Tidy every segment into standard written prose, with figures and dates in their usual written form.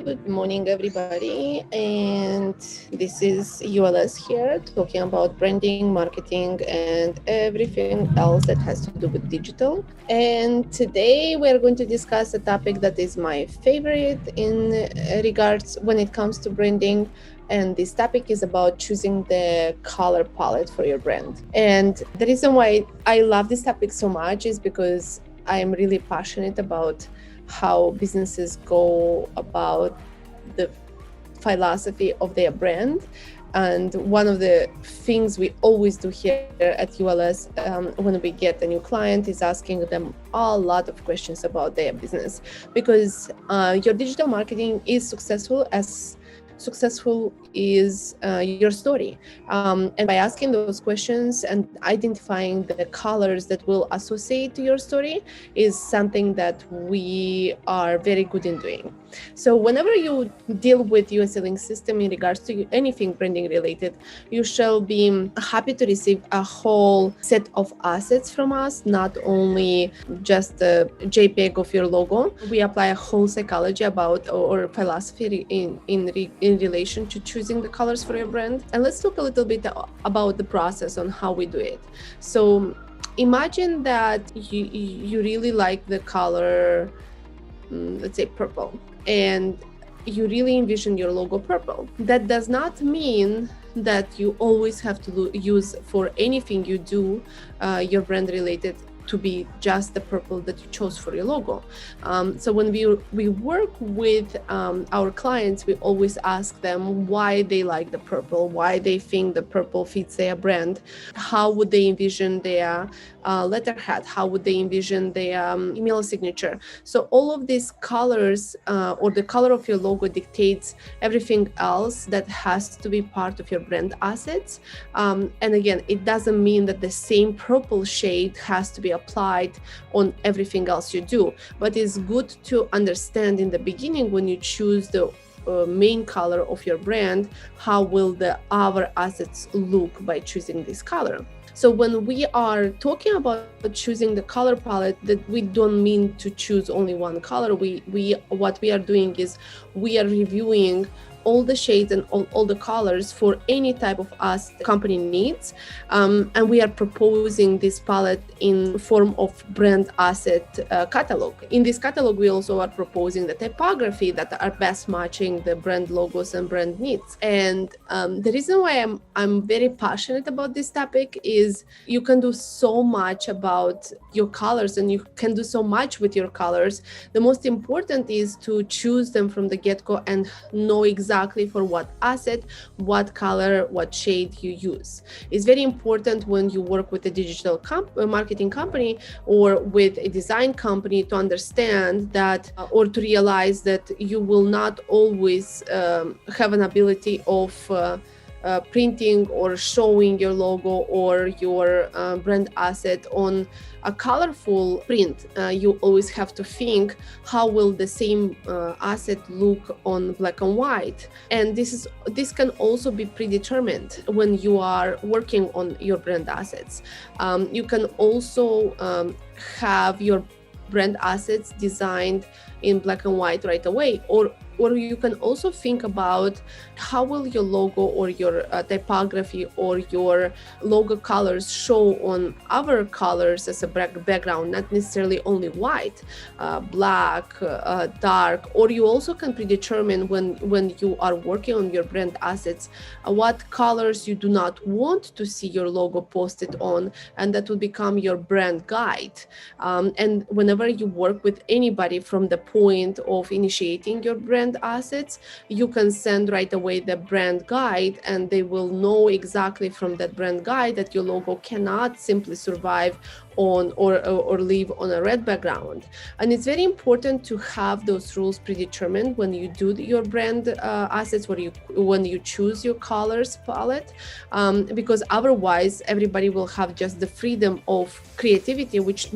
Good morning, everybody. And this is ULS here talking about branding, marketing, and everything else that has to do with digital. And today we're going to discuss a topic that is my favorite in regards when it comes to branding. And this topic is about choosing the color palette for your brand. And the reason why I love this topic so much is because I am really passionate about how businesses go about the philosophy of their brand. And one of the things we always do here at ULS when we get a new client is asking them a lot of questions about their business, because your digital marketing is successful is your story. And by asking those questions and identifying the colors that will associate to your story is something that we are very good in doing. So whenever you deal with your selling system in regards to anything branding related, you shall be happy to receive a whole set of assets from us, not only just a JPEG of your logo. We apply a whole psychology about or philosophy in relation to choosing the colors for your brand. And let's talk a little bit about the process on how we do it. So imagine that you really like the color, let's say purple, and you really envision your logo purple. That does not mean that you always have to use for anything you do your brand related to be just the purple that you chose for your logo. So when we work with our clients, we always ask them why they like the purple, why they think the purple fits their brand, how would they envision their letterhead, how would they envision their email signature. So all of these colors or the color of your logo dictates everything else that has to be part of your brand assets. And again, it doesn't mean that the same purple shade has to be applied on everything else you do, but it's good to understand in the beginning when you choose the main color of your brand, how will the other assets look by choosing this color. So when we are talking about choosing the color palette, that we don't mean to choose only one color. What we are doing is we are reviewing all the shades and all the colors for any type of asset the company needs, and we are proposing this palette in form of brand asset catalog. In this catalog, we also are proposing the typography that are best matching the brand logos and brand needs. And the reason why I'm very passionate about this topic is you can do so much about your colors and you can do so much with your colors. The most important is to choose them from the get-go and know exactly for what asset, what color, what shade you use. It's very important when you work with a digital marketing company or with a design company to understand that or to realize that you will not always have an ability of printing or showing your logo or your brand asset on a colorful print. You always have to think, how will the same asset look on black and white? And this can also be predetermined when you are working on your brand assets. You can also have your brand assets designed in black and white right away, or you can also think about how will your logo or your typography or your logo colors show on other colors as a background, not necessarily only white, black, dark. Or you also can predetermine when you are working on your brand assets what colors you do not want to see your logo posted on, and that will become your brand guide. And whenever you work with anybody from the point of initiating your brand assets, you can send right away the brand guide, and they will know exactly from that brand guide that your logo cannot simply survive on or live on a red background. And it's very important to have those rules predetermined when you do your brand assets, when you choose your colors palette, because otherwise everybody will have just the freedom of creativity, which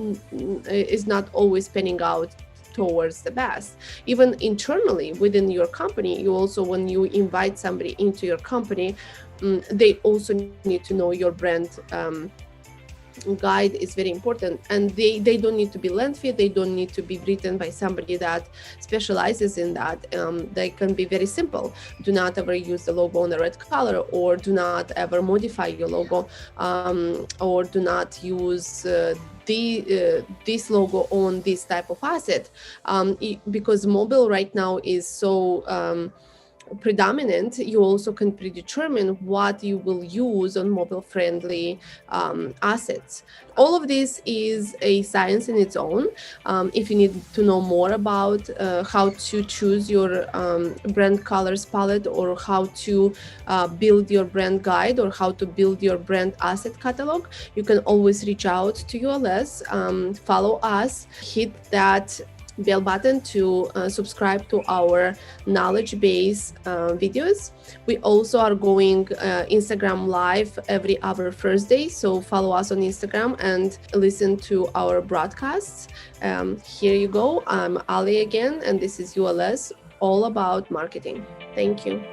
is not always panning out towards the best. Even internally within your company, you also, when you invite somebody into your company, they also need to know your brand guide is very important, and they don't need to be lengthy, they don't need to be written by somebody that specializes in that. They can be very simple. Do not ever use the logo on a red color, or do not ever modify your logo, or do not use this logo on this type of asset, because mobile right now is so predominant. You also can predetermine what you will use on mobile friendly assets. All of this is a science in its own. If you need to know more about how to choose your brand colors palette, or how to build your brand guide, or how to build your brand asset catalog, you can always reach out to ULS, follow us, hit that bell button to subscribe to our knowledge base videos. We also are going Instagram live every other Thursday, so follow us on Instagram and listen to our broadcasts. Here you go. I'm Ali again, and this is ULS, all about marketing. Thank you.